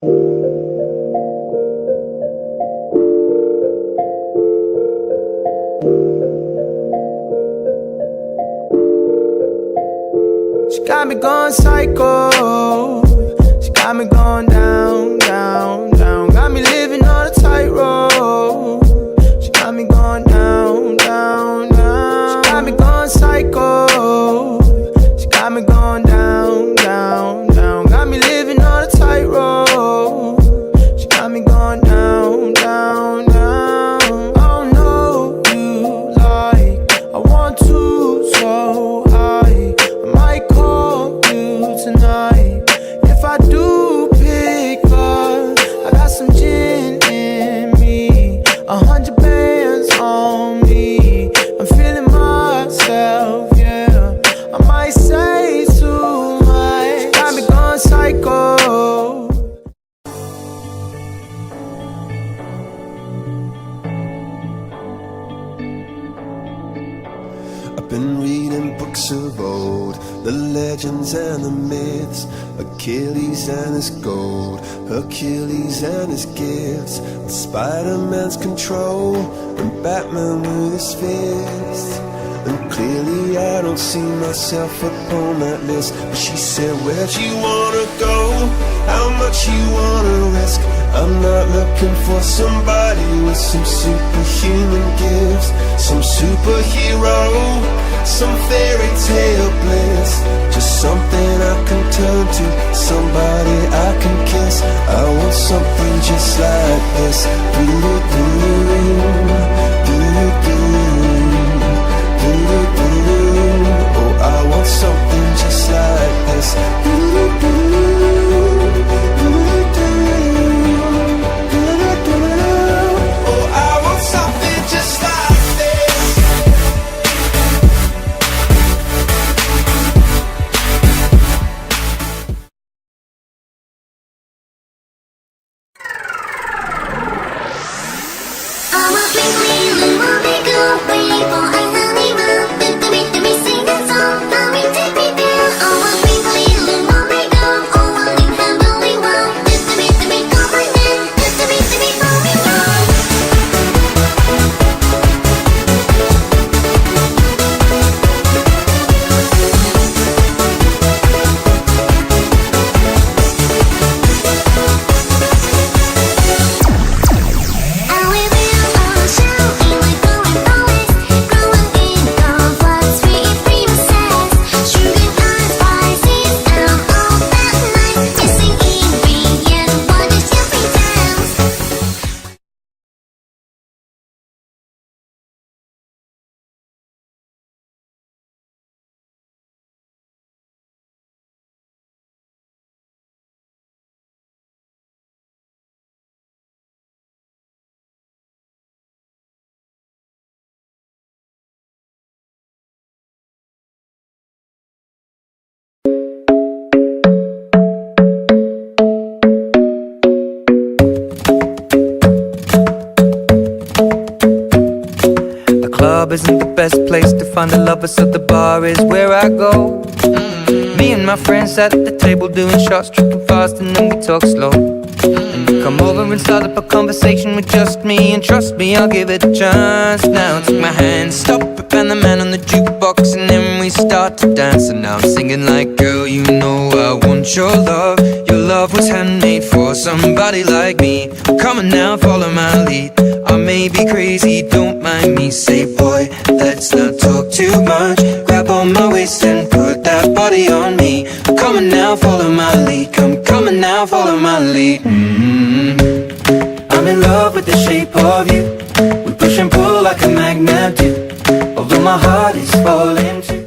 She got me going psycho. She got me going down, down, down. Got me living on a tightrope. She got me going down, down, down. She got me going psycho. She got me going down, down, down. Got me living on a tightrope. She got me going down, down, down. Oh no, you like I want to so high. I might call you tonight. If I do pick up, I got some gin in me, 100 bands on me. I'm feeling myself, yeah. I might say too much. Got me going psycho. I've been reading books of old, the legends and the myths, Achilles and his gold, Hercules and his gifts, and Spider-Man's control, and Batman with his fists. And clearly I don't see myself upon that list. But she said, where'd you wanna go? How much you wanna risk? I'm not looking for somebody with some superhuman gifts, some superhero, some fairy tale bliss. Just something I can turn to, somebody I can kiss. I want something just like this. Oh, I want something just like this. Oh, I want something just like this. I'm a big wheel, a big old wheel, for I honey run, let me sing a song, come and take me there. I'm a big wheel, a big old, oh, I didn't have only one, let me call my name, let me call me wrong. I will build a show in my growing forest, growing in comforts, sweet princess, sugar and spices, and all that nice, missing ingredient, what is your pretense? The club isn't the best place to find the lovers, so the bar is where I go. Me and my friends sat at the table doing shots, tripping fast, and then we talk slow. And you come over and start up a conversation with just me, and trust me, I'll give it a chance. Now take my hand, stop it, and the man on the jukebox, and then we start to dance. And now I'm singing like, girl, you know I want your love. Your love was handmade for somebody like me. Come on now, follow my lead. I may be crazy, don't mind me. Say, boy, let's not talk too much. Grab on my waist and put that body on me. Come on now, follow my lead. Come on now, follow my lead. I'm in love with the shape of you. We push and pull like a magnet do. Although my heart is falling too.